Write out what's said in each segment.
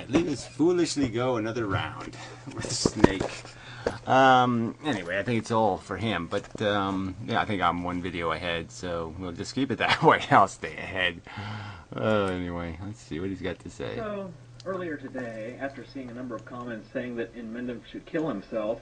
Alright, leave us foolishly go another round with Snake. Anyway, I think it's all for him, but yeah, I think I'm one video ahead, so we'll just keep it that way. I'll stay ahead. Anyway, let's see what he's got to say. So, earlier today, after seeing a number of comments saying that Inmendham should kill himself,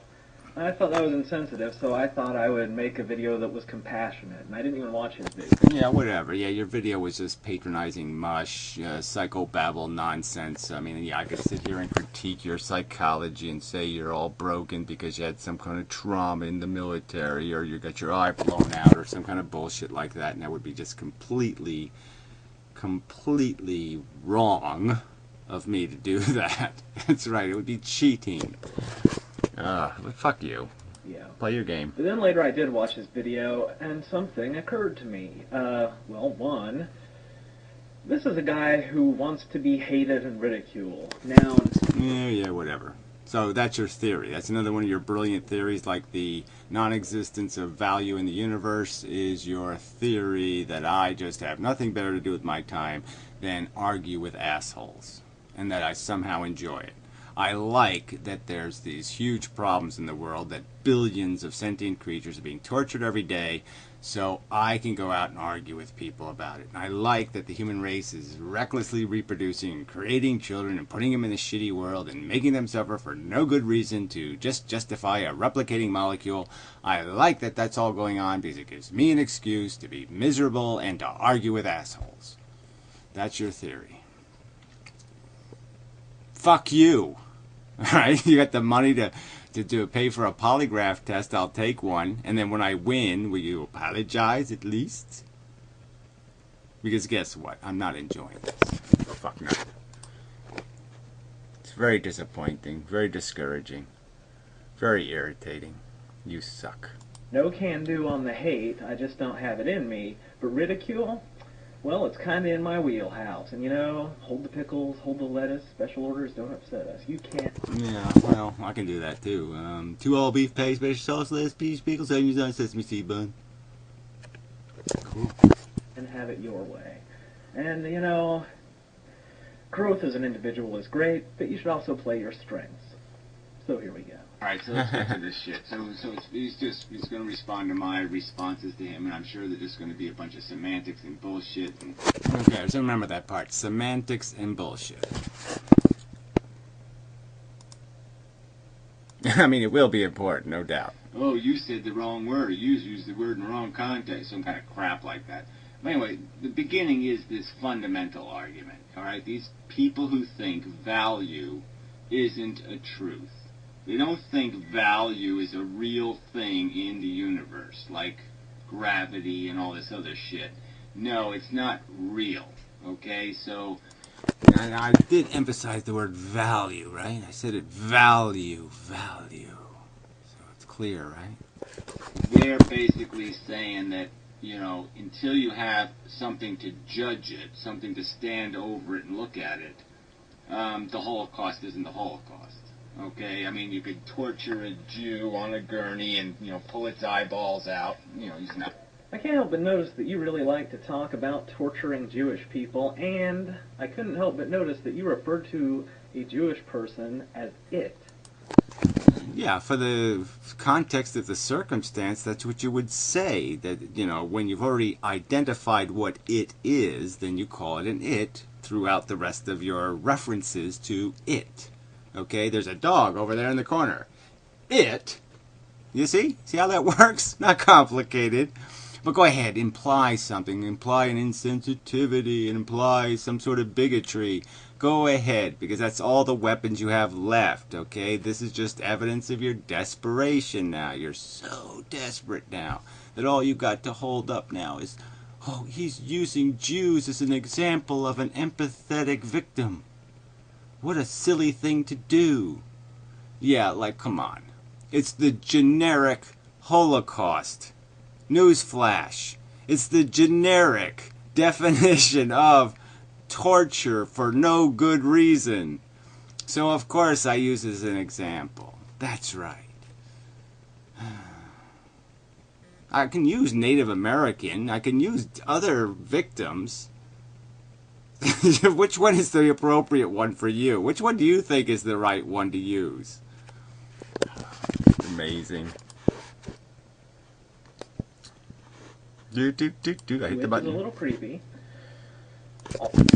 I thought that was insensitive, so I thought I would make a video that was compassionate, and I didn't even watch his video. Yeah, whatever. Yeah, your video was just patronizing mush, psychobabble nonsense. I mean, yeah, I could sit here and critique your psychology and say you're all broken because you had some kind of trauma in the military, or you got your eye blown out, or some kind of bullshit like that, and that would be just completely wrong of me to do that. That's right, it would be cheating. But fuck you. Yeah. Play your game. But then later I did watch his video, and something occurred to me. Well, one, this is a guy who wants to be hated and ridiculed. Now... Yeah, whatever. So that's your theory. That's another one of your brilliant theories, like the non-existence of value in the universe is your theory that I just have nothing better to do with my time than argue with assholes, and that I somehow enjoy it. I like that there's these huge problems in the world, that billions of sentient creatures are being tortured every day, so I can go out and argue with people about it. And I like that the human race is recklessly reproducing and creating children and putting them in a shitty world and making them suffer for no good reason to just justify a replicating molecule. I like that that's all going on because it gives me an excuse to be miserable and to argue with assholes. That's your theory. Fuck you. Alright, you got the money to pay for a polygraph test, I'll take one. And then when I win, will you apologize at least? Because guess what? I'm not enjoying this. Fuck no. It's very disappointing, very discouraging, very irritating. You suck. No can do on the hate, I just don't have it in me. But ridicule? Well, it's kind of in my wheelhouse. And, you know, hold the pickles, hold the lettuce, special orders don't upset us. You can't... Yeah, well, I can do that, too. 2 all beef paste, special sauce, lettuce, peach, pickles, onions, on sesame seed bun. Cool. And have it your way. And, you know, growth as an individual is great, but you should also play your strengths. So here we go. Alright, so let's get to this shit. So he's going to respond to my responses to him, and I'm sure they're just going to be a bunch of semantics and bullshit. And... Okay, so remember that part. Semantics and bullshit. I mean, it will be important, no doubt. Oh, you said the wrong word. You used the word in the wrong context. Some kind of crap like that. But anyway, the beginning is this fundamental argument. Alright, these people who think value isn't a truth. They don't think value is a real thing in the universe, like gravity and all this other shit. No, it's not real, okay? So, and I did emphasize the word value, right? I said it, value. So it's clear, right? They're basically saying that, you know, until you have something to judge it, something to stand over it and look at it, the Holocaust isn't the Holocaust. Okay, I mean, you could torture a Jew on a gurney and, you know, pull its eyeballs out. You know, he's not... I can't help but notice that you really like to talk about torturing Jewish people, and I couldn't help but notice that you referred to a Jewish person as it. Yeah, for the context of the circumstance, that's what you would say. That, you know, when you've already identified what it is, then you call it an it throughout the rest of your references to it. Okay, there's a dog over there in the corner. It, you see? See how that works? Not complicated. But go ahead, imply something. Imply an insensitivity and imply some sort of bigotry. Go ahead, because that's all the weapons you have left, okay? This is just evidence of your desperation now. You're so desperate now that all you got to hold up now is, oh, he's using Jews as an example of an empathetic victim. What a silly thing to do. Yeah, like, come on. It's the generic Holocaust. Newsflash. It's the generic definition of torture for no good reason. So, of course, I use it as an example. That's right. I can use Native American. I can use other victims. Which one is the appropriate one for you? Which one do you think is the right one to use? Amazing. I hit the button. It's a little creepy.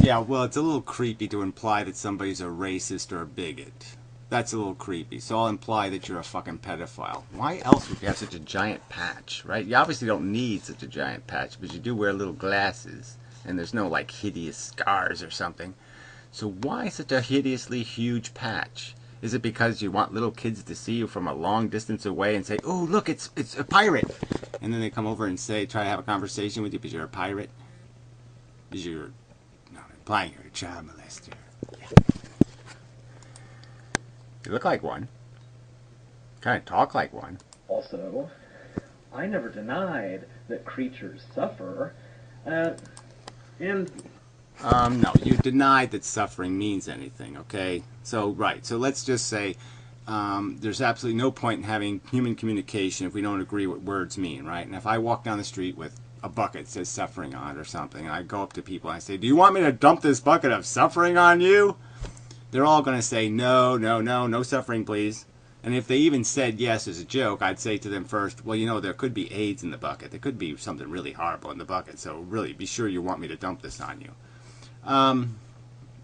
Yeah, well, it's a little creepy to imply that somebody's a racist or a bigot. That's a little creepy. So I'll imply that you're a fucking pedophile. Why else would you have such a giant patch, right? You obviously don't need such a giant patch, but you do wear little glasses, and there's no, like, hideous scars or something. So why such a hideously huge patch? Is it because you want little kids to see you from a long distance away and say, "Oh, look, it's a pirate," and then they come over and try to have a conversation with you because you're a pirate? Because you're implying you're a child molester. Yeah. You look like one. Kind of talk like one. Also, I never denied that creatures suffer, and... No, you denied that suffering means anything, okay? So, right, so let's just say there's absolutely no point in having human communication if we don't agree what words mean, right? And if I walk down the street with a bucket that says suffering on it or something, and I go up to people and I say, "Do you want me to dump this bucket of suffering on you?" They're all going to say, "No, no, no, no suffering, please." And if they even said yes as a joke, I'd say to them first, "Well, you know, there could be AIDS in the bucket. There could be something really horrible in the bucket, so really be sure you want me to dump this on you."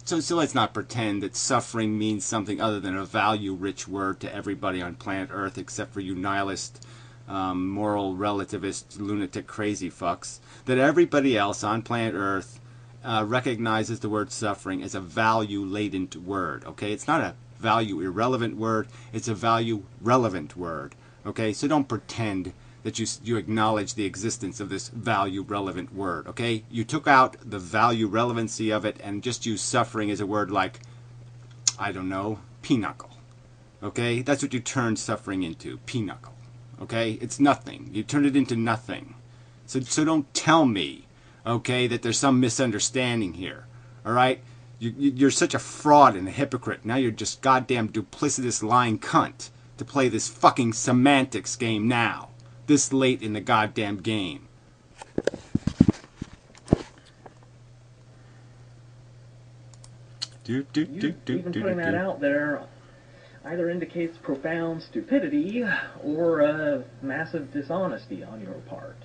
So let's not pretend that suffering means something other than a value-rich word to everybody on planet Earth except for you nihilist, moral relativist, lunatic crazy fucks. That everybody else on planet Earth recognizes the word suffering as a value-laden word, okay? It's not a value-irrelevant word. It's a value-relevant word, okay? So don't pretend that you acknowledge the existence of this value-relevant word, okay? You took out the value-relevancy of it and just used suffering as a word like, I don't know, pinochle, okay? That's what you turned suffering into, pinochle, okay? It's nothing. You turned it into nothing. So don't tell me, okay, that there's some misunderstanding here, all right? You're such a fraud and a hypocrite. Now you're just goddamn duplicitous lying cunt to play this fucking semantics game now. This late in the goddamn game. Even putting that out there either indicates profound stupidity or massive dishonesty on your part.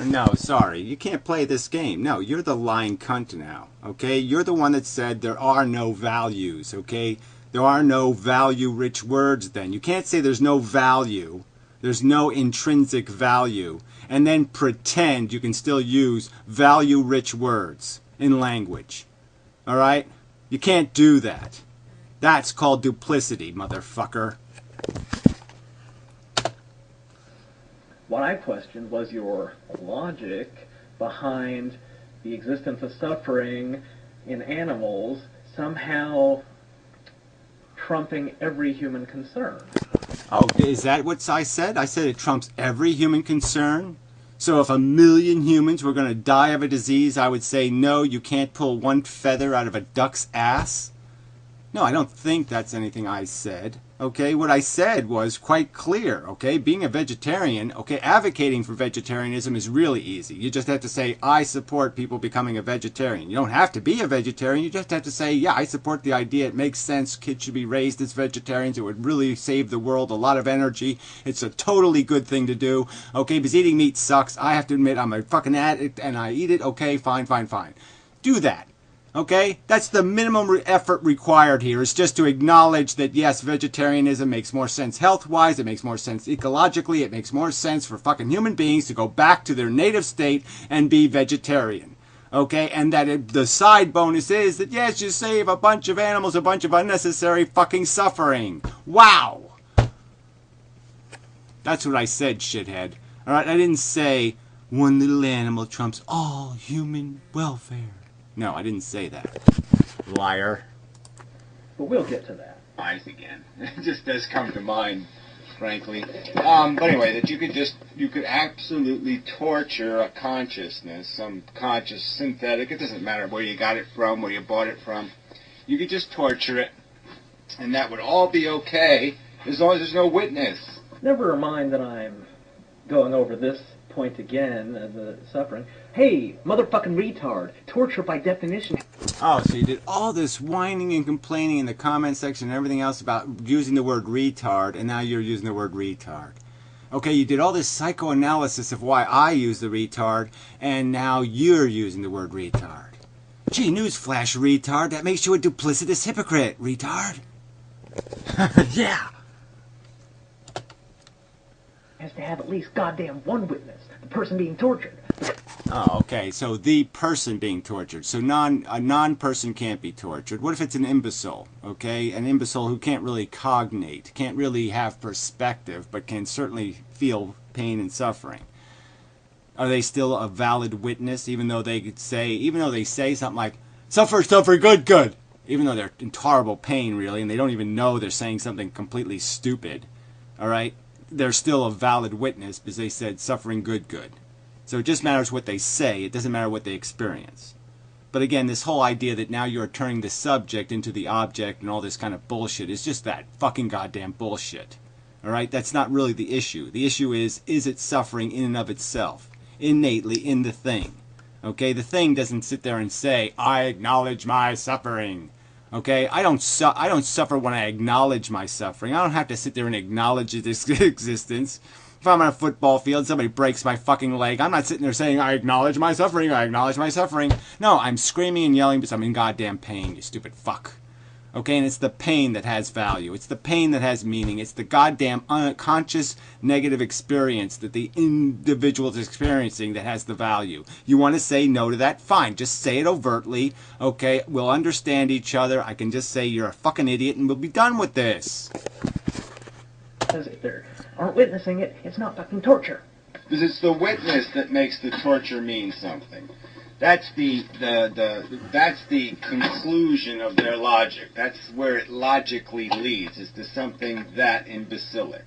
No, sorry. You can't play this game. No, you're the lying cunt now, okay? You're the one that said there are no values, okay? There are no value-rich words then. You can't say there's no value. There's no intrinsic value, and then pretend you can still use value-rich words in language. All right? You can't do that. That's called duplicity, motherfucker. What I questioned was your logic behind the existence of suffering in animals somehow trumping every human concern. Oh, is that what I said? I said it trumps every human concern. So if 1 million humans were going to die of a disease, I would say, no, you can't pull one feather out of a duck's ass. No, I don't think that's anything I said. Okay, what I said was quite clear. Okay, being a vegetarian, okay, advocating for vegetarianism is really easy. You just have to say, I support people becoming a vegetarian. You don't have to be a vegetarian. You just have to say, yeah, I support the idea. It makes sense. Kids should be raised as vegetarians. It would really save the world a lot of energy. It's a totally good thing to do. Okay, because eating meat sucks. I have to admit, I'm a fucking addict and I eat it. Okay, fine, fine, fine. Do that. Okay? That's the minimum effort required here, is just to acknowledge that, yes, vegetarianism makes more sense health-wise, it makes more sense ecologically, it makes more sense for fucking human beings to go back to their native state and be vegetarian. Okay? And that the side bonus is that, yes, you save a bunch of animals a bunch of unnecessary fucking suffering. Wow! That's what I said, shithead. Alright? I didn't say one little animal trumps all human welfare. No, I didn't say that. Liar. But we'll get to that. Eyes again. It just does come to mind, frankly. But anyway, that you could absolutely torture a consciousness, some conscious synthetic. It doesn't matter where you got it from, where you bought it from. You could just torture it, and that would all be okay as long as there's no witness. Never mind that I'm going over this point again, the suffering. Hey, motherfucking retard, torture by definition Oh, so you did all this whining and complaining in the comment section and everything else about using the word retard, and now you're using the word retard. Okay, you did all this psychoanalysis of why I use the retard, and now you're using the word retard. Gee, newsflash, retard, that makes you a duplicitous hypocrite, retard. Yeah. Has to have at least goddamn one witness, the person being tortured. Oh, okay, so the person being tortured. So a non-person can't be tortured. What if it's an imbecile, okay? An imbecile who can't really cognate, can't really have perspective, but can certainly feel pain and suffering. Are they still a valid witness, even though they say something like, suffer, suffer, good, good, even though they're in horrible pain, really, and they don't even know they're saying something completely stupid, all right? They're still a valid witness because they said suffering, good, good. So it just matters what they say. It doesn't matter what they experience. But again, this whole idea that now you're turning the subject into the object and all this kind of bullshit is just that fucking goddamn bullshit. All right? That's not really the issue. The issue is it suffering in and of itself, innately in the thing? Okay? The thing doesn't sit there and say, I acknowledge my suffering. Okay? I don't suffer when I acknowledge my suffering. I don't have to sit there and acknowledge its existence. If I'm on a football field, somebody breaks my fucking leg, I'm not sitting there saying, I acknowledge my suffering, I acknowledge my suffering. No, I'm screaming and yelling because I'm in goddamn pain, you stupid fuck. Okay, and it's the pain that has value. It's the pain that has meaning. It's the goddamn unconscious negative experience that the individual is experiencing that has the value. You want to say no to that? Fine, just say it overtly. Okay, we'll understand each other. I can just say you're a fucking idiot and we'll be done with this. If they aren't witnessing it, it's not fucking torture. Because it's the witness that makes the torture mean something. That's the conclusion of their logic. That's where it logically leads, is to something that imbecilic.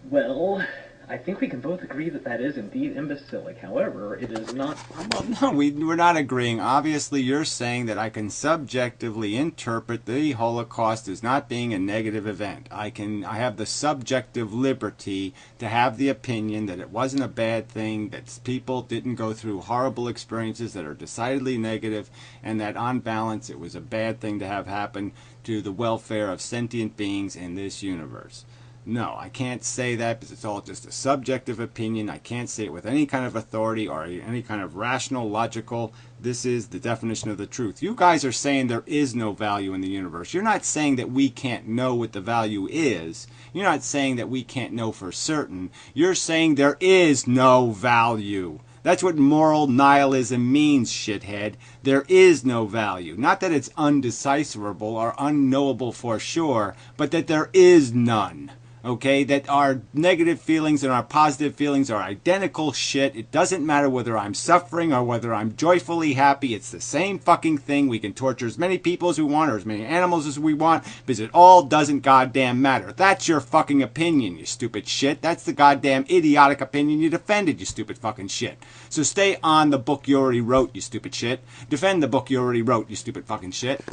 Well, I think we can both agree that that is indeed imbecilic. However, it is not... Well, no, we're not agreeing. Obviously, you're saying that I can subjectively interpret the Holocaust as not being a negative event. I have the subjective liberty to have the opinion that it wasn't a bad thing, that people didn't go through horrible experiences that are decidedly negative, and that on balance it was a bad thing to have happen to the welfare of sentient beings in this universe. No, I can't say that because it's all just a subjective opinion. I can't say it with any kind of authority or any kind of rational, logical, this is the definition of the truth. You guys are saying there is no value in the universe. You're not saying that we can't know what the value is. You're not saying that we can't know for certain. You're saying there is no value. That's what moral nihilism means, shithead. There is no value. Not that it's undecipherable or unknowable for sure, but that there is none. Okay, that our negative feelings and our positive feelings are identical shit. It doesn't matter whether I'm suffering or whether I'm joyfully happy. It's the same fucking thing. We can torture as many people as we want or as many animals as we want because it all doesn't goddamn matter. That's your fucking opinion, you stupid shit. That's the goddamn idiotic opinion you defended, you stupid fucking shit. So stay on the book you already wrote, you stupid shit. Defend the book you already wrote, you stupid fucking shit.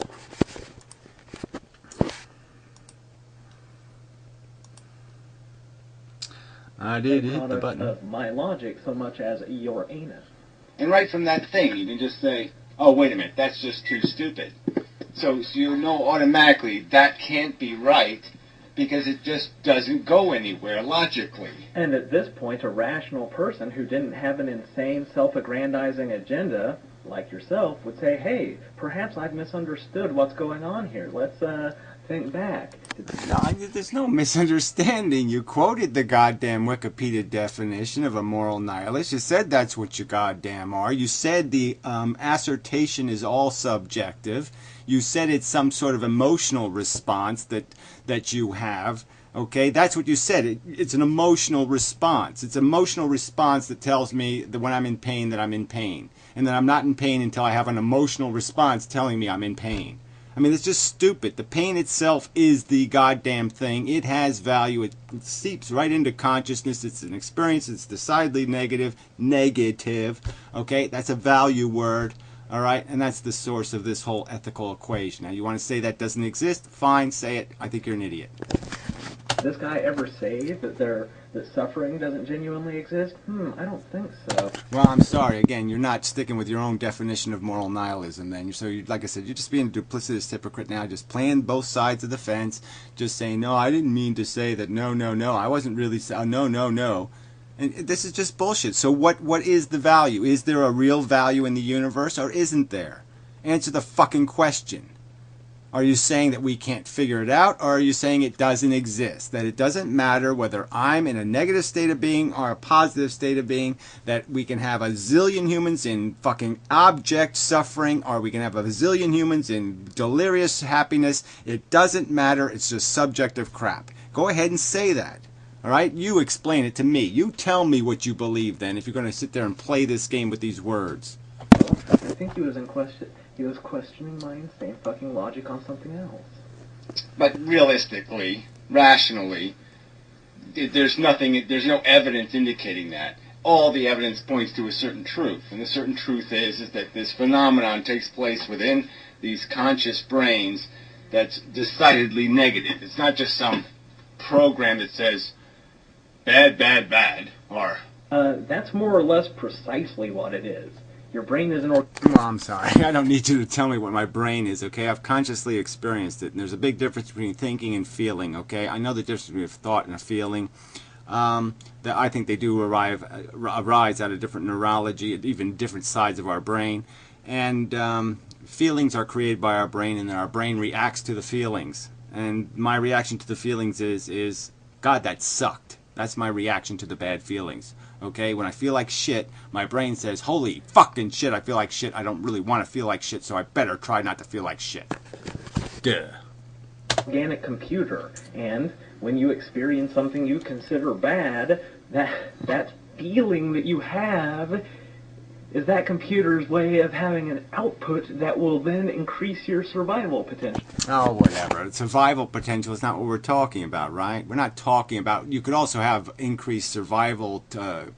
I did hit the button. Of my logic so much as your anus. And right from that thing, you can just say, oh, wait a minute, that's just too stupid. So you know automatically that can't be right because it just doesn't go anywhere logically. And at this point, a rational person who didn't have an insane self-aggrandizing agenda, like yourself, would say, hey, perhaps I've misunderstood what's going on here. Let's think back. No, there's no misunderstanding. You quoted the goddamn Wikipedia definition of a moral nihilist. You said that's what you goddamn are. You said the assertion is all subjective. You said it's some sort of emotional response that you have. Okay, that's what you said. It's an emotional response. It's an emotional response that tells me that when I'm in pain, that I'm in pain. And that I'm not in pain until I have an emotional response telling me I'm in pain. I mean, it's just stupid. The pain itself is the goddamn thing. It has value. It seeps right into consciousness. It's an experience. It's decidedly negative. Negative. Okay, that's a value word. All right, and that's the source of this whole ethical equation. Now, you want to say that doesn't exist? Fine, say it. I think you're an idiot. this guy ever say that suffering doesn't genuinely exist? I don't think so. Well, I'm sorry. Again, you're not sticking with your own definition of moral nihilism. Then, like I said, you're just being a duplicitous hypocrite now, just playing both sides of the fence, just saying, no, I didn't mean to say that. No, I wasn't really saying. No. And this is just bullshit. So what is the value? Is there a real value in the universe, or isn't there? Answer the fucking question. Are you saying that we can't figure it out, or are you saying it doesn't exist? That it doesn't matter whether I'm in a negative state of being or a positive state of being, that we can have a zillion humans in fucking abject suffering, or we can have a zillion humans in delirious happiness. It doesn't matter. It's just subjective crap. Go ahead and say that. All right? You explain it to me. You tell me what you believe then, if you're going to sit there and play this game with these words. I think he was in question. He was questioning my insane fucking logic on something else. But realistically, rationally, there's no evidence indicating that. All the evidence points to a certain truth, and the certain truth is that this phenomenon takes place within these conscious brains that's decidedly negative. It's not just some program that says bad, or... That's more or less precisely what it is. Your brain is an Well, I'm sorry. I don't need you to tell me what my brain is, okay? I've consciously experienced it, and there's a big difference between thinking and feeling, okay? I know the difference between a thought and a feeling. That I think they do arise out of different neurology, even different sides of our brain. And feelings are created by our brain, and then our brain reacts to the feelings. And my reaction to the feelings is God, that sucked. That's my reaction to the bad feelings. Okay, when I feel like shit, my brain says, holy fucking shit, I feel like shit. I don't really want to feel like shit, so I better try not to feel like shit. Duh. Organic computer, and when you experience something you consider bad, that feeling that you have is that computer's way of having an output that will then increase your survival potential. Oh, whatever. Survival potential is not what we're talking about, right? We're not talking about... You could also have increased survival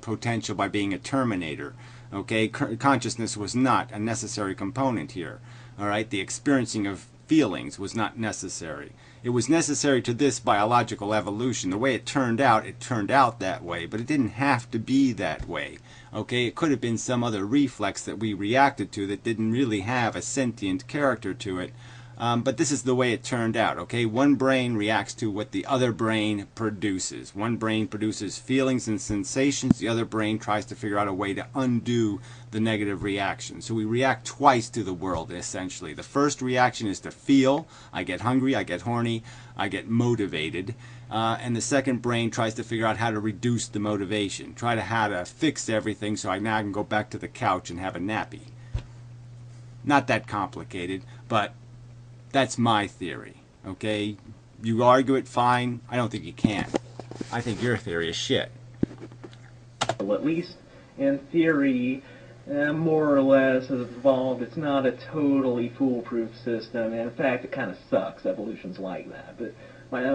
potential by being a Terminator, okay? Consciousness was not a necessary component here, all right? The experiencing of feelings was not necessary. It was necessary to this biological evolution. The way it turned out that way, but it didn't have to be that way. Okay, it could have been some other reflex that we reacted to that didn't really have a sentient character to it. But this is the way it turned out, okay? One brain reacts to what the other brain produces. One brain produces feelings and sensations. The other brain tries to figure out a way to undo the negative reaction. So we react twice to the world, essentially. The first reaction is to feel. I get hungry, I get horny, I get motivated. And the second brain tries to figure out how to reduce the motivation. How to fix everything so I now can go back to the couch and have a nappy. Not that complicated, but that's my theory, okay? You argue it, fine. I don't think you can. I think your theory is shit. Well, at least in theory, more or less has evolved. It's not a totally foolproof system. In fact, it kind of sucks. Evolution's like that. But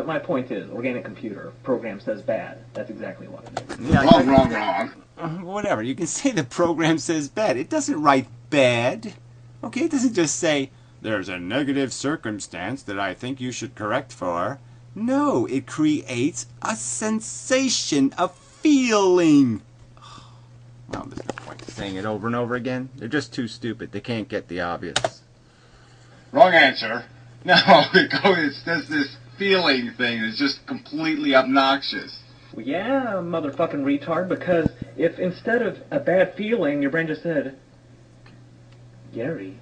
my point is, organic computer program says bad. That's exactly what it is. Yeah, wrong. Whatever. You can say the program says bad. It doesn't write bad. Okay, it doesn't just say, there's a negative circumstance that I think you should correct for. No, it creates a sensation, a feeling. Well, there's no point in saying it over and over again. They're just too stupid. They can't get the obvious. Wrong answer. No, it's just this feeling thing is just completely obnoxious. Well, yeah, motherfucking retard, because if instead of a bad feeling, your brain just said, Gary,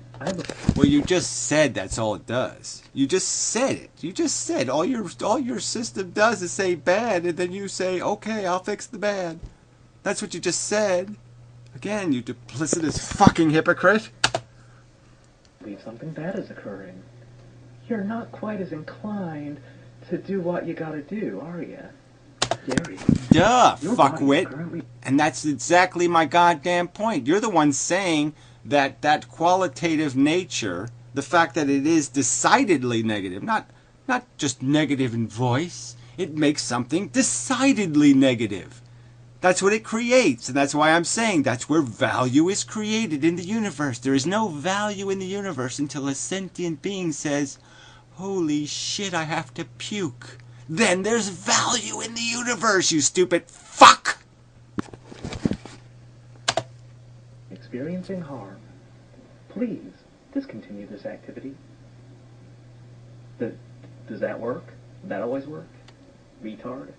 well, you just said that's all it does. You just said it. You just said all your system does is say bad, and then you say, okay, I'll fix the bad. That's what you just said. Again, you duplicitous fucking hypocrite. Believe something bad is occurring. You're not quite as inclined to do what you gotta do, are you, Gary? Duh, fuckwit. And that's exactly my goddamn point. You're the one saying that qualitative nature, the fact that it is decidedly negative, not just negative in voice, it makes something decidedly negative. That's what it creates, and that's why I'm saying that's where value is created in the universe. There is no value in the universe until a sentient being says, holy shit, I have to puke. then there's value in the universe, you stupid fuck! Experiencing harm. Please, discontinue this activity. Does that work? Does that always work? Retard?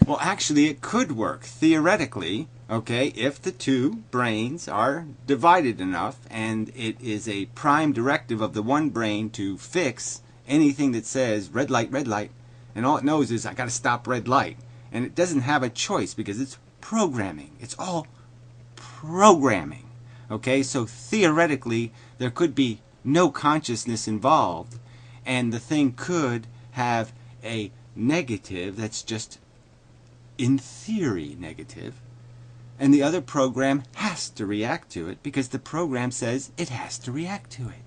Well, actually, it could work, theoretically, okay, if the two brains are divided enough and it is a prime directive of the one brain to fix anything that says red light, and all it knows is I got to stop red light. And it doesn't have a choice because it's programming. It's all programming. Okay, so theoretically, there could be no consciousness involved, and the thing could have a negative that's just in theory negative, and the other program has to react to it because the program says it has to react to it.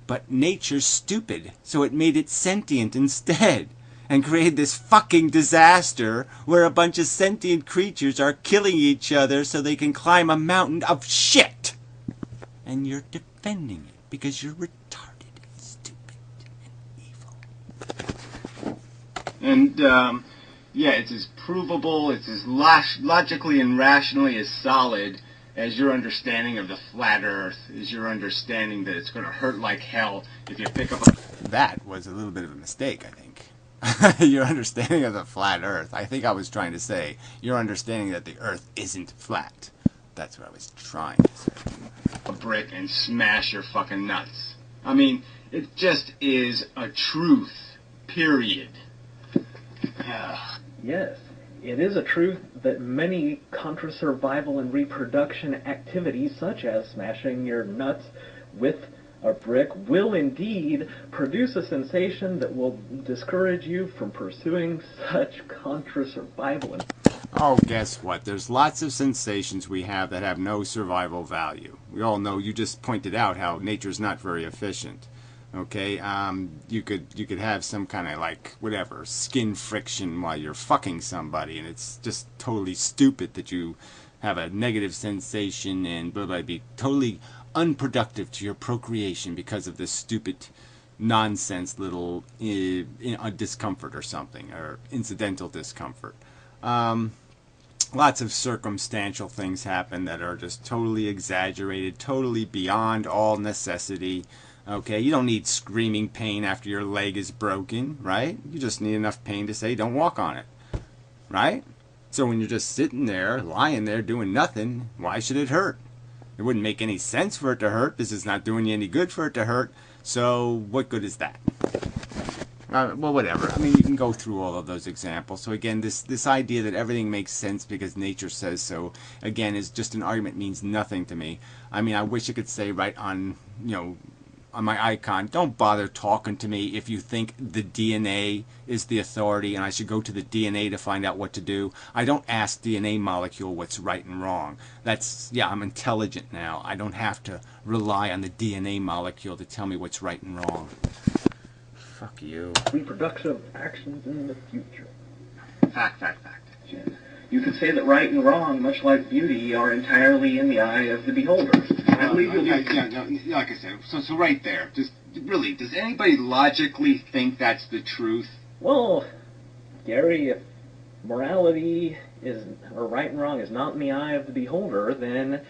But nature's stupid, so it made it sentient instead and created this fucking disaster where a bunch of sentient creatures are killing each other so they can climb a mountain of shit. And you're defending it because you're retarded and stupid and evil. And, yeah, it's as provable, it's as logically and rationally as solid as your understanding of the flat earth, is your understanding that it's going to hurt like hell if you pick up a... That was a little bit of a mistake, I think. Your understanding of the flat earth. I think I was trying to say your understanding that the earth isn't flat. That's what I was trying to say. A brick and smash your fucking nuts. I mean, it just is a truth. Period. Yes, it is a truth that many contra-survival and reproduction activities, such as smashing your nuts with a brick, will indeed produce a sensation that will discourage you from pursuing such contra-survival. Oh, guess what? There's lots of sensations we have that have no survival value. We all know, you just pointed out how nature's not very efficient. Okay, you could have some kind of, like, whatever, skin friction while you're fucking somebody, and it's just totally stupid that you have a negative sensation and blah, blah, be totally unproductive to your procreation because of this stupid nonsense little discomfort or something, or incidental discomfort. Lots of circumstantial things happen that are just totally exaggerated, totally beyond all necessity. Okay, you don't need screaming pain after your leg is broken, right? You just need enough pain to say don't walk on it, right? So when you're just sitting there, lying there, doing nothing, why should it hurt? It wouldn't make any sense for it to hurt. This is not doing you any good for it to hurt. So what good is that? Well, whatever. I mean, you can go through all of those examples. So again, this idea that everything makes sense because nature says so, again, is just an argument, means nothing to me. I mean, I wish I could say right on, you know, on my icon, don't bother talking to me if you think the DNA is the authority and I should go to the DNA to find out what to do. I don't ask DNA molecule what's right and wrong. That's, yeah, I'm intelligent now. I don't have to rely on the DNA molecule to tell me what's right and wrong. Fuck you. Reproductive actions in the future. Fact. You could say that right and wrong, much like beauty, are entirely in the eye of the beholder. I believe you'll no, like I said, so right there, just really, does anybody logically think that's the truth? Well, Gary, if morality is, or right and wrong is not in the eye of the beholder, then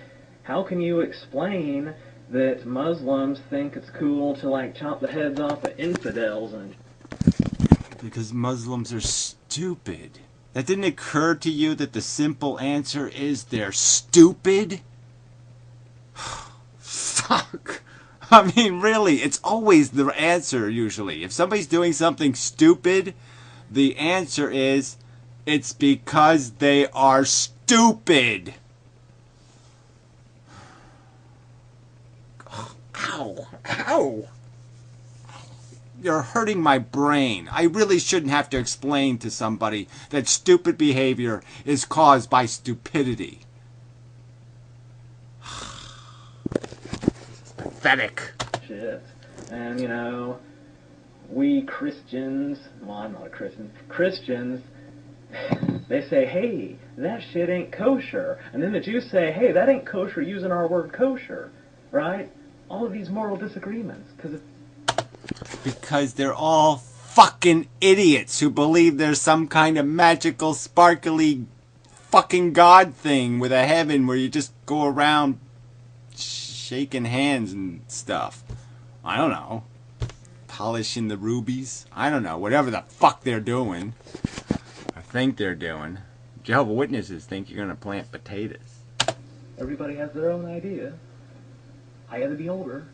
how can you explain that Muslims think it's cool to, like, chop the heads off of infidels and... Because Muslims are stupid. That didn't occur to you that the simple answer is they're stupid? Fuck. I mean, really, it's always the answer, usually. If somebody's doing something stupid, the answer is, it's because they are stupid. Ow. You're hurting my brain. I really shouldn't have to explain to somebody that stupid behavior is caused by stupidity. Pathetic. Shit. And, you know, we Christians, well, I'm not a Christian, Christians, they say, hey, that shit ain't kosher. And then the Jews say, hey, that ain't kosher using our word kosher. Right? All of these moral disagreements. Because they're all fucking idiots who believe there's some kind of magical, sparkly fucking God thing with a heaven where you just go around shaking hands and stuff. I don't know. Polishing the rubies. I don't know. Whatever the fuck they're doing. I think they're doing. Jehovah's Witnesses think you're going to plant potatoes. Everybody has their own idea. I had to be older.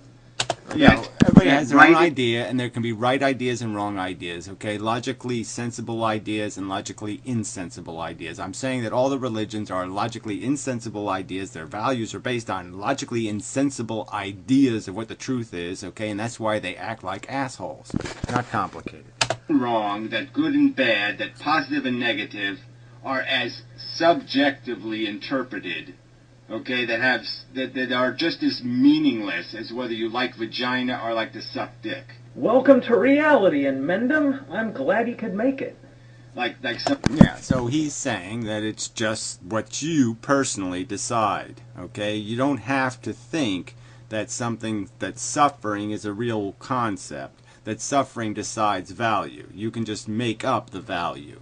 Yeah, everybody has their own idea, and there can be right ideas and wrong ideas, okay? Logically sensible ideas and logically insensible ideas. I'm saying that all the religions are logically insensible ideas. Their values are based on logically insensible ideas of what the truth is, okay? And that's why they act like assholes. Not complicated. Wrong, that good and bad, that positive and negative are as subjectively interpreted. Okay, that are just as meaningless as whether you like vagina or like to suck dick. Welcome to reality, Inmendham. I'm glad you could make it. Yeah, so he's saying that it's just what you personally decide. Okay, you don't have to think that suffering is a real concept. That suffering decides value. You can just make up the value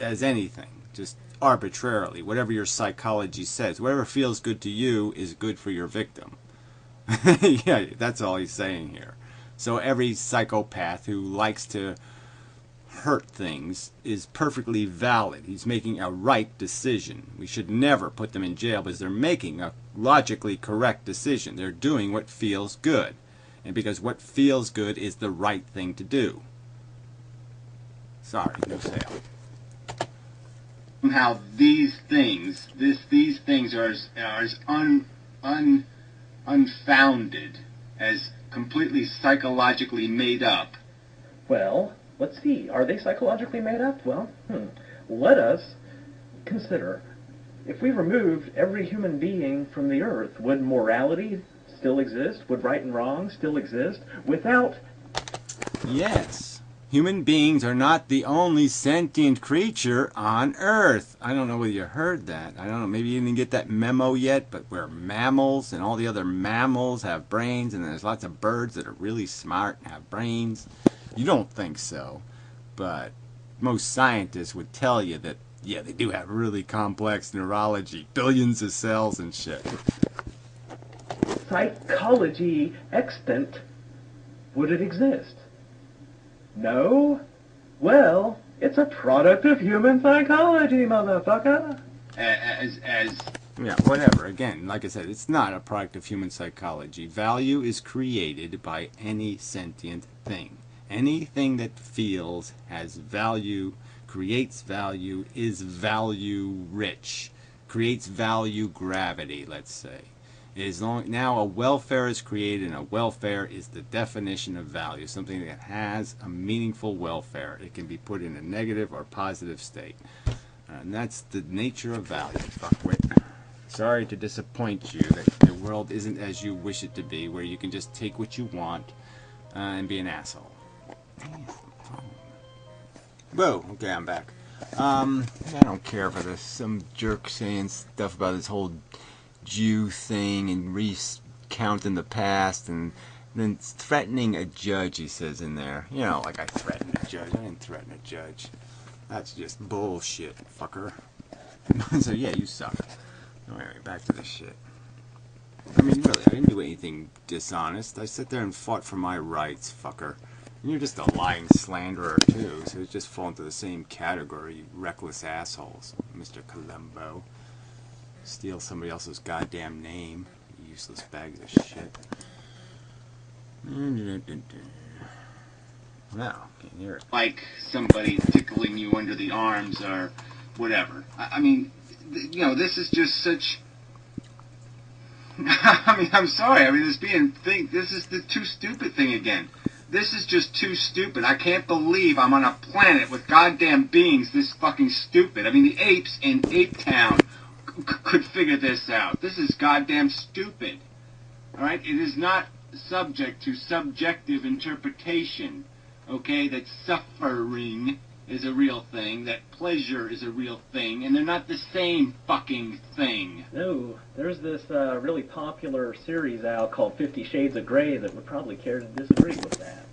as anything. Just arbitrarily, whatever your psychology says, whatever feels good to you is good for your victim. Yeah, that's all he's saying here. So every psychopath who likes to hurt things is perfectly valid. He's making a right decision. We should never put them in jail because they're making a logically correct decision. They're doing what feels good. And because what feels good is the right thing to do. Sorry, no sale. Somehow these things are as unfounded, as completely psychologically made up. Well, let's see. Are they psychologically made up? Well, let us consider. If we removed every human being from the earth, would morality still exist? Would right and wrong still exist? Without... Yes. Human beings are not the only sentient creature on Earth. I don't know whether you heard that. I don't know. Maybe you didn't get that memo yet, but we're mammals, and all the other mammals have brains, and there's lots of birds that are really smart and have brains. You don't think so, but most scientists would tell you that, yeah, they do have really complex neurology, billions of cells and shit. Psychology extant, would it exist? No? Well, it's a product of human psychology, motherfucker. Yeah, whatever. Again, like I said, it's not a product of human psychology. Value is created by any sentient thing. Anything that feels, has value, creates value, is value rich, creates value gravity, let's say. Now a welfare is created, and a welfare is the definition of value, something that has a meaningful welfare. It can be put in a negative or positive state. And that's the nature of value, fuckwit. Sorry to disappoint you that the world isn't as you wish it to be, where you can just take what you want and be an asshole. Whoa, okay, I'm back. I don't care for this. Some jerk saying stuff about this whole Jew thing and recounting the past and then threatening a judge, he says in there. You know, like I threatened a judge. I didn't threaten a judge. That's just bullshit, fucker. So yeah, you suck. Alright, back to this shit. I mean, really, I didn't do anything dishonest. I sat there and fought for my rights, fucker. And you're just a lying slanderer, too, so you just fall into the same category, you reckless assholes, Mr. Columbo. Steal somebody else's goddamn name, you useless bags of shit. Now, can't hear it. Like somebody tickling you under the arms or whatever. I mean, you know, this is just such... I mean, I'm sorry. I mean, this is the too stupid thing again. This is just too stupid. I can't believe I'm on a planet with goddamn beings this fucking stupid. I mean, the apes in Ape Town could figure this out. This is goddamn stupid. Alright? It is not subject to subjective interpretation. Okay? That suffering is a real thing, that pleasure is a real thing, and they're not the same fucking thing. No, there's this really popular series out called 50 Shades of Grey that would probably care to disagree with that.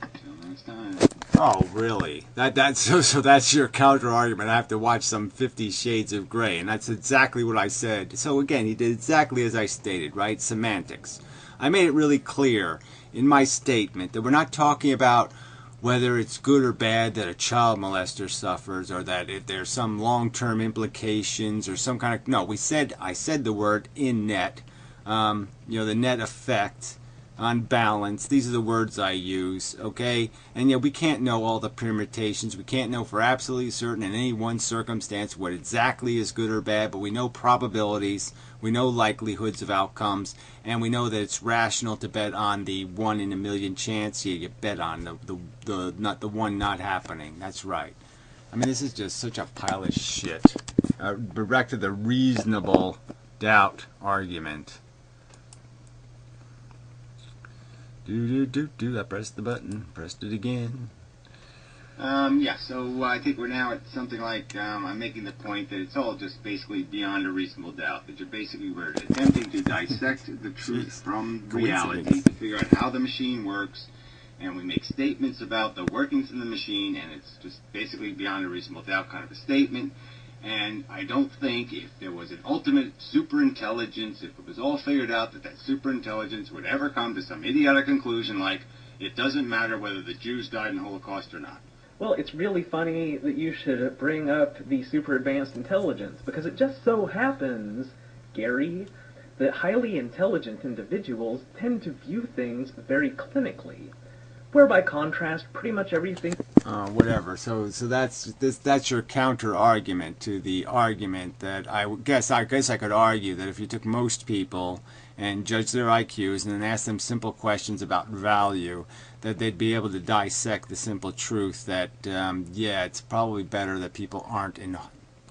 Until next time. Oh, really? So that's your counter argument. I have to watch some 50 Shades of Grey, and that's exactly what I said. So again, he did exactly as I stated, right? Semantics. I made it really clear in my statement that we're not talking about whether it's good or bad that a child molester suffers, or that if there's some long-term implications or some kind of... No, I said the word in net, the net effect on balance. These are the words I use, okay? And we can't know all the permutations. We can't know for absolutely certain in any one circumstance what exactly is good or bad, but we know probabilities, we know likelihoods of outcomes, and we know that it's rational to bet on the 1 in a million chance. You bet on the one not happening. That's right. I mean, this is just such a pile of shit. Back to the reasonable doubt argument. I pressed the button, pressed it again. So I think we're now at something like, I'm making the point that it's all just basically beyond a reasonable doubt. That we're attempting to dissect the truth from reality, to figure out how the machine works, and we make statements about the workings of the machine, and it's just basically beyond a reasonable doubt kind of a statement. And I don't think if there was an ultimate superintelligence, if it was all figured out, that superintelligence would ever come to some idiotic conclusion like, it doesn't matter whether the Jews died in the Holocaust or not. Well, it's really funny that you should bring up the super advanced intelligence, because it just so happens, Gary, that highly intelligent individuals tend to view things very clinically, where by contrast, pretty much everything... Whatever. So that's your counter argument to the argument that I guess I could argue that if you took most people and judged their IQs and then asked them simple questions about value, that they'd be able to dissect the simple truth that it's probably better that people aren't in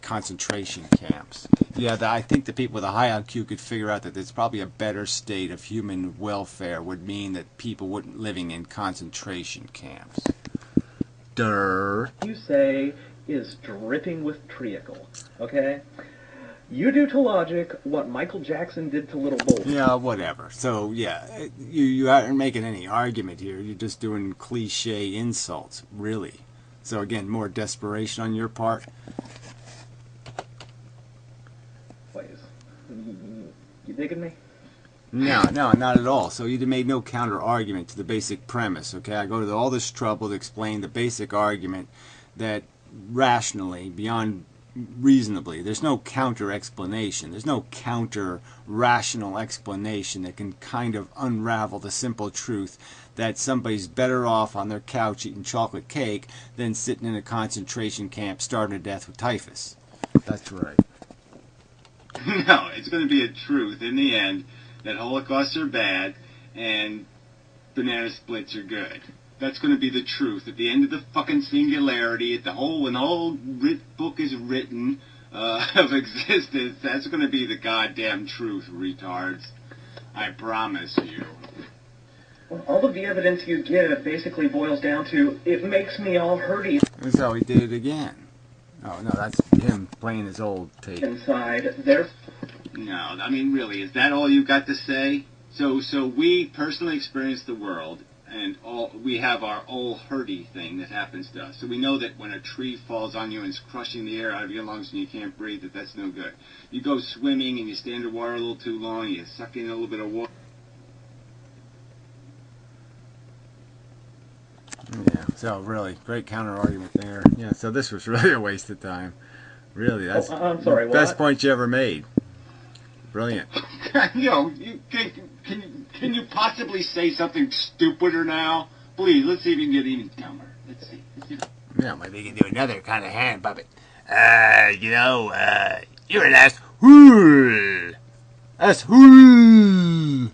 concentration camps. I think the people with a high IQ could figure out that there's probably a better state of human welfare would mean that people wouldn't living in concentration camps. You say is dripping with treacle, okay? You do to logic what Michael Jackson did to Little Bull. Yeah, whatever. So, you aren't making any argument here. You're just doing cliche insults, really. So, again, more desperation on your part. Please. You digging me? No, not at all. So you made no counter argument to the basic premise, okay? I go to all this trouble to explain the basic argument that rationally, beyond reasonably, there's no counter explanation. There's no counter rational explanation that can kind of unravel the simple truth that somebody's better off on their couch eating chocolate cake than sitting in a concentration camp starving to death with typhus. That's right. No, it's going to be a truth in the end that Holocausts are bad and banana splits are good. That's going to be the truth at the end of the fucking singularity, when the whole book is written of existence. That's going to be the goddamn truth, retards. I promise you. Well, all of the evidence you give basically boils down to, it makes me all hurty. That's how he did it again. Oh, no, that's him playing his old tape. Inside, there... No, I mean, really, is that all you got to say? So we personally experience the world, and we have our old hurty thing that happens to us. So we know that when a tree falls on you and is crushing the air out of your lungs and you can't breathe, that's no good. You go swimming and you stay underwater a little too long, you suck in a little bit of water. Yeah, so really, great counter argument there. Yeah, so this was really a waste of time. Really, that's I'm sorry, the best point you ever made. Brilliant. Can you possibly say something stupider now? Please, let's see if you can get even dumber. Let's see. Yeah, maybe you can do another kind of hand puppet. You're an ass. Whoo! Ass. Whoo!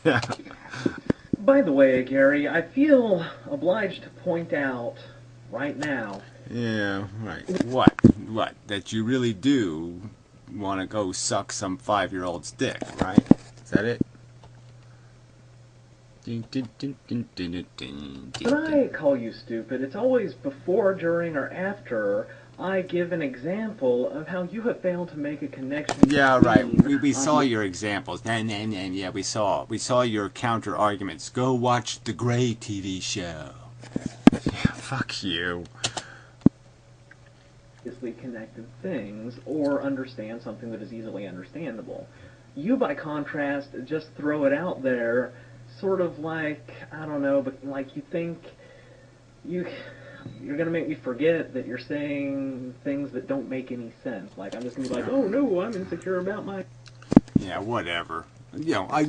Yeah. By the way, Gary, I feel obliged to point out right now. Yeah, right. What? That you really do want to go suck some 5-year-old's dick, right? Is that it? When I call you stupid, it's always before, during, or after I give an example of how you have failed to make a connection. Yeah, right. We saw your examples. Yeah, we saw your counter arguments. Go watch the Grey TV show. Yeah, fuck you. Connected things or understand something that is easily understandable. You, by contrast, just throw it out there, sort of like, I don't know, but like you think you're going to make me forget that you're saying things that don't make any sense. Like, I'm just going to be like, oh no, I'm insecure about my... Yeah, whatever. You know, I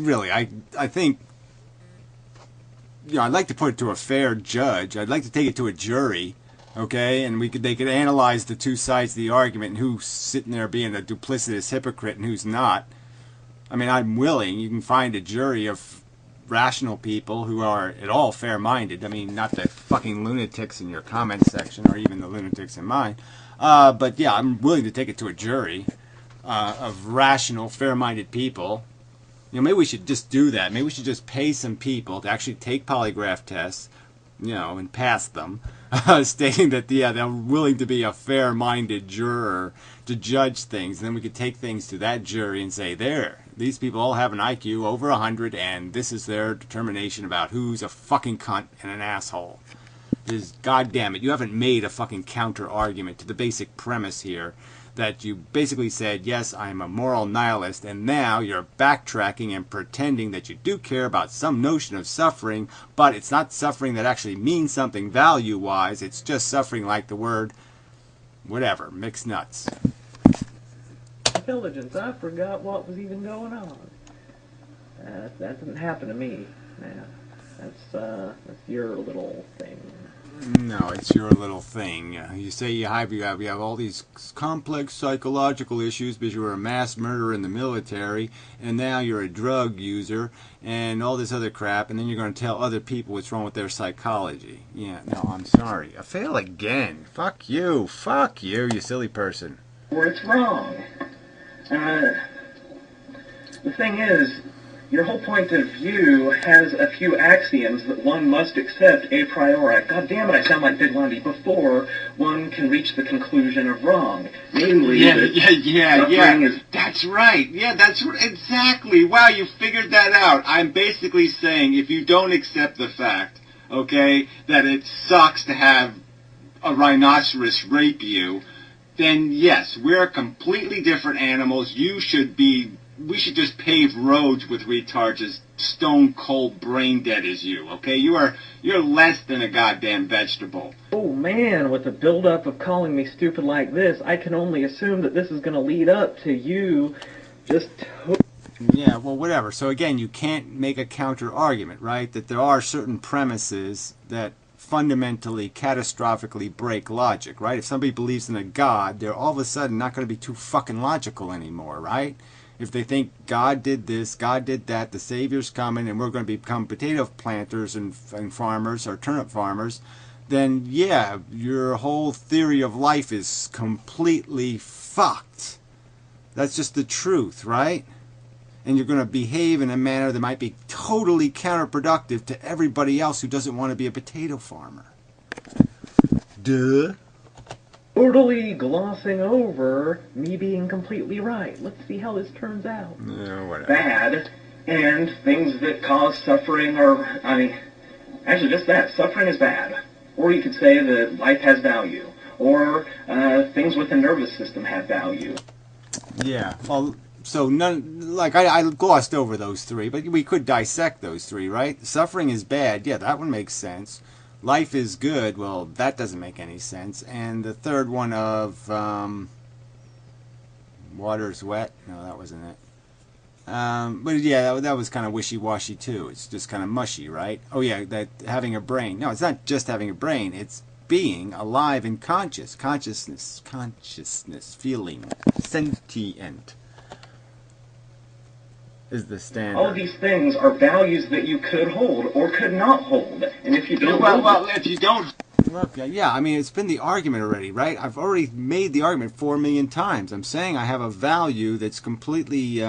think, you know, I'd like to put it to a fair judge. I'd like to take it to a jury. Okay, and they could analyze the two sides of the argument and who's sitting there being a duplicitous hypocrite and who's not. I mean, I'm willing. You can find a jury of rational people who are at all fair-minded. I mean, not the fucking lunatics in your comment section or even the lunatics in mine. But yeah, I'm willing to take it to a jury of rational, fair-minded people. You know, maybe we should just do that. Maybe we should just pay some people to actually take polygraph tests, you know, and pass them. Stating that, yeah, they're willing to be a fair-minded juror to judge things. And then we could take things to that jury and say, there, these people all have an IQ over 100, and this is their determination about who's a fucking cunt and an asshole. Is, God damn it, you haven't made a fucking counter-argument to the basic premise here that you basically said, yes, I'm a moral nihilist, and now you're backtracking and pretending that you do care about some notion of suffering, but it's not suffering that actually means something value-wise, it's just suffering like the word, whatever, mixed nuts. Intelligence, I forgot what was even going on. That didn't happen to me, man. That's your little thing. No, it's your little thing. You say you have all these complex psychological issues because you were a mass murderer in the military, and now you're a drug user, and all this other crap, and then you're going to tell other people what's wrong with their psychology. Yeah, no, I'm sorry. I fail again. Fuck you, you silly person. Where it's wrong. The thing is, your whole point of view has a few axioms that one must accept a priori. God damn it, I sound like Big Lundy. Before one can reach the conclusion of wrong. Namely, yeah. That's right. Yeah, that's exactly. Wow, you figured that out. I'm basically saying if you don't accept the fact, okay, that it sucks to have a rhinoceros rape you, then yes, we're completely different animals. We should just pave roads with retards as stone cold brain dead as you, okay? You're less than a goddamn vegetable. Oh man, with the build-up of calling me stupid like this, I can only assume that this is going to lead up to you just... Yeah, well, whatever. So again, you can't make a counter-argument, right? That there are certain premises that fundamentally, catastrophically break logic, right? If somebody believes in a God, they're all of a sudden not going to be too fucking logical anymore, right? If they think God did this, God did that, the Savior's coming, and we're going to become potato planters and farmers or turnip farmers, then yeah, your whole theory of life is completely fucked. That's just the truth, right? And you're going to behave in a manner that might be totally counterproductive to everybody else who doesn't want to be a potato farmer. Duh. Totally glossing over me being completely right. Let's see how this turns out. Yeah, whatever. Bad, and things that cause suffering are, actually just that. Suffering is bad. Or you could say that life has value. Or things with the nervous system have value. Yeah, well, so none, like I glossed over those three, but we could dissect those three, right? Suffering is bad. Yeah, that one makes sense. Life is good. Well, that doesn't make any sense. And the third one of water's wet. No, that wasn't it. But yeah, that was kind of wishy-washy too. It's just kind of mushy, right? Oh yeah, that having a brain. No, it's not just having a brain. It's being alive and conscious. Consciousness, feeling, sentient is the standard. All of these things are values that you could hold or could not hold. And if you don't if you don't... Look, yeah, I mean, it's been the argument already, right? I've already made the argument 4 million times. I'm saying I have a value that's completely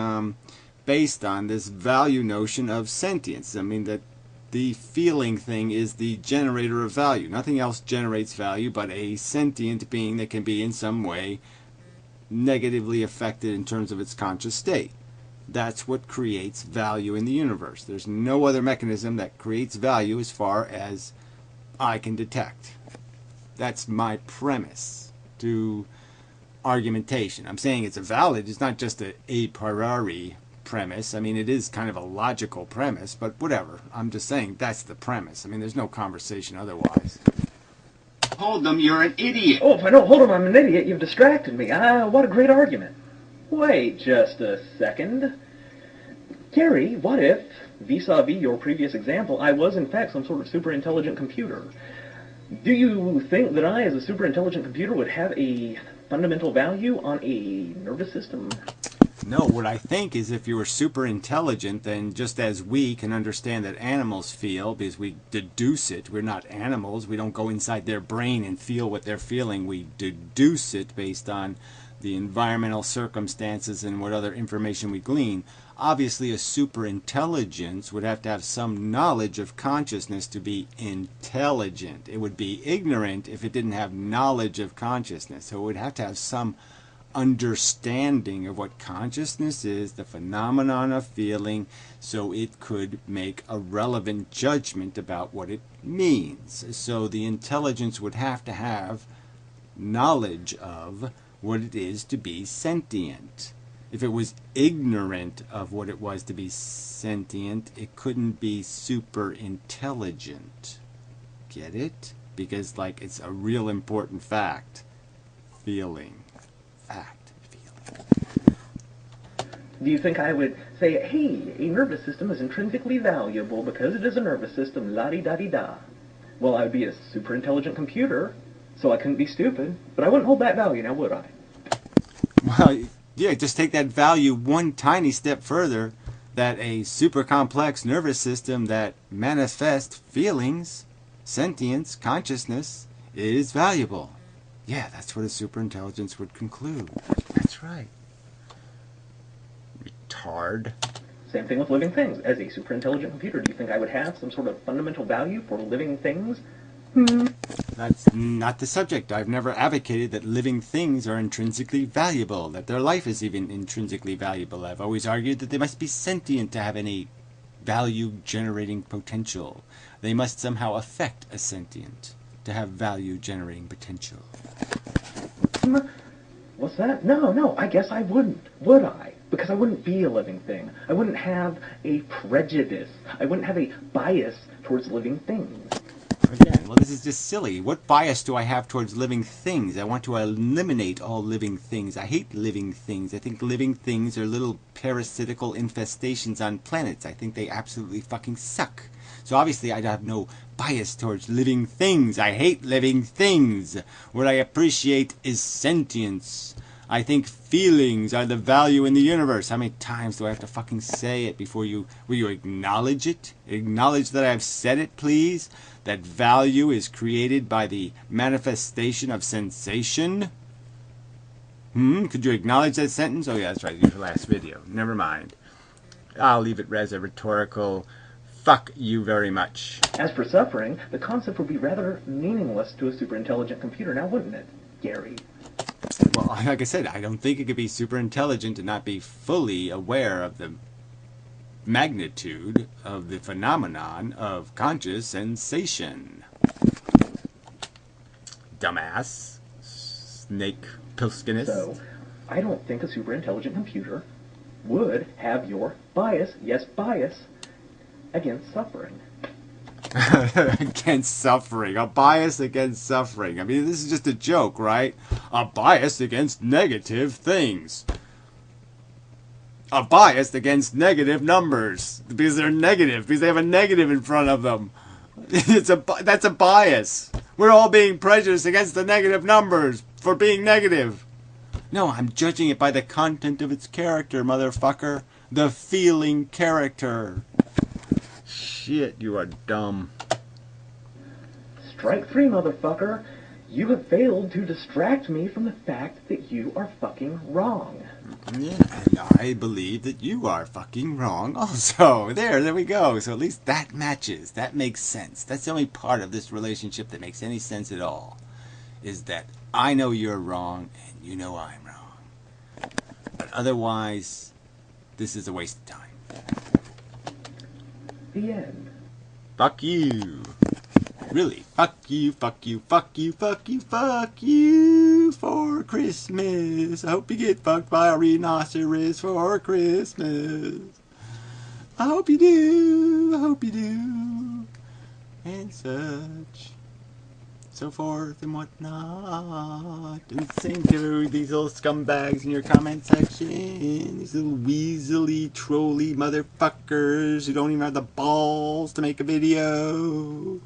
based on this value notion of sentience. I mean, that the feeling thing is the generator of value. Nothing else generates value but a sentient being that can be in some way negatively affected in terms of its conscious state. That's what creates value in the universe. There's no other mechanism that creates value as far as I can detect. That's my premise to argumentation. I'm saying it's it's not just a priori premise. I mean, it is kind of a logical premise, but whatever. I'm just saying that's the premise. I mean, there's no conversation otherwise. Hold them, you're an idiot. Oh, if I don't hold him, I'm an idiot. You've distracted me. What a great argument. Wait just a second. Gary, what if, vis-a-vis your previous example, I was in fact some sort of super intelligent computer? Do you think that I, as a super intelligent computer, would have a fundamental value on a nervous system? No, what I think is if you were super intelligent, then just as we can understand that animals feel, because we deduce it, we're not animals, we don't go inside their brain and feel what they're feeling, we deduce it based on the environmental circumstances and what other information we glean. Obviously, a super intelligence would have to have some knowledge of consciousness to be intelligent. It would be ignorant if it didn't have knowledge of consciousness. So it would have to have some understanding of what consciousness is, the phenomenon of feeling, so it could make a relevant judgment about what it means. So the intelligence would have to have knowledge of what it is to be sentient. If it was ignorant of what it was to be sentient, it couldn't be super intelligent. Get it? Because, like, it's a real important fact. Feeling. Fact. Feeling. Do you think I would say, hey, a nervous system is intrinsically valuable because it is a nervous system, la-di-da-di-da? Well, I would be a super intelligent computer, so I couldn't be stupid, but I wouldn't hold that value, now would I? Well, yeah, just take that value one tiny step further, that a super complex nervous system that manifests feelings, sentience, consciousness, is valuable. Yeah, that's what a superintelligence would conclude. That's right. Retard. Same thing with living things. As a super intelligent computer, do you think I would have some sort of fundamental value for living things? That's not the subject. I've never advocated that living things are intrinsically valuable, that their life is even intrinsically valuable. I've always argued that they must be sentient to have any value-generating potential. They must somehow affect a sentient to have value-generating potential. What's that? No, I guess I wouldn't, would I? Because I wouldn't be a living thing. I wouldn't have a prejudice. I wouldn't have a bias towards living things. Again, well, this is just silly. What bias do I have towards living things? I want to eliminate all living things. I hate living things. I think living things are little parasitical infestations on planets. I think they absolutely fucking suck. So obviously I have no bias towards living things. I hate living things. What I appreciate is sentience. I think feelings are the value in the universe. How many times do I have to fucking say it before you... Will you acknowledge it? Acknowledge that I've said it, please? That value is created by the manifestation of sensation? Could you acknowledge that sentence? Oh yeah, that's right. Your last video. Never mind. I'll leave it as a rhetorical... Fuck you very much. As for suffering, the concept would be rather meaningless to a superintelligent computer, now wouldn't it, Gary? Well, like I said, I don't think it could be super intelligent and not be fully aware of the magnitude of the phenomenon of conscious sensation. Dumbass. Snake Pilskiness. So, I don't think a superintelligent computer would have your bias, yes, bias, against suffering. Against suffering. A bias against suffering. I mean, this is just a joke, right? A bias against negative things. A bias against negative numbers. Because they're negative. Because they have a negative in front of them. That's a bias. We're all being prejudiced against the negative numbers for being negative. No, I'm judging it by the content of its character, motherfucker. The feeling character. Shit, you are dumb. Strike three, motherfucker. You have failed to distract me from the fact that you are fucking wrong. Yeah, and I believe that you are fucking wrong also. There we go. So at least that matches. That makes sense. That's the only part of this relationship that makes any sense at all. Is that I know you're wrong and you know I'm wrong. But otherwise, this is a waste of time. The end. Fuck you. Really. Fuck you, fuck you, fuck you, fuck you, fuck you for Christmas. I hope you get fucked by a rhinoceros for Christmas. I hope you do. I hope you do. And such. So forth and whatnot. And same to these little scumbags in your comment section. These little weaselly, trolly motherfuckers who don't even have the balls to make a video.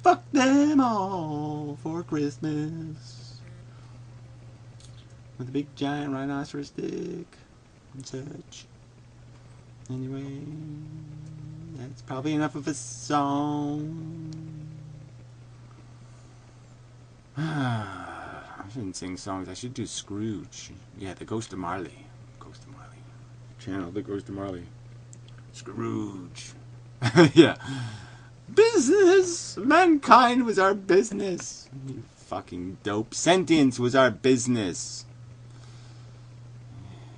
Fuck them all for Christmas. With a big giant rhinoceros dick and such. Anyway, that's probably enough of a song. I shouldn't sing songs. I should do Scrooge. Yeah, the Ghost of Marley. Ghost of Marley. Channel the Ghost of Marley. Scrooge. Yeah. Business. Mankind was our business. You fucking dope. Sentience was our business.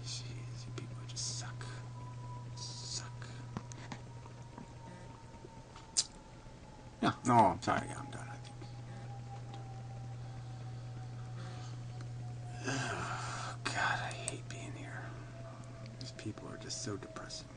Jeez, you people just suck. Suck. Yeah. No, I'm sorry. Yeah, I'm done. God, I hate being here. These people are just so depressing.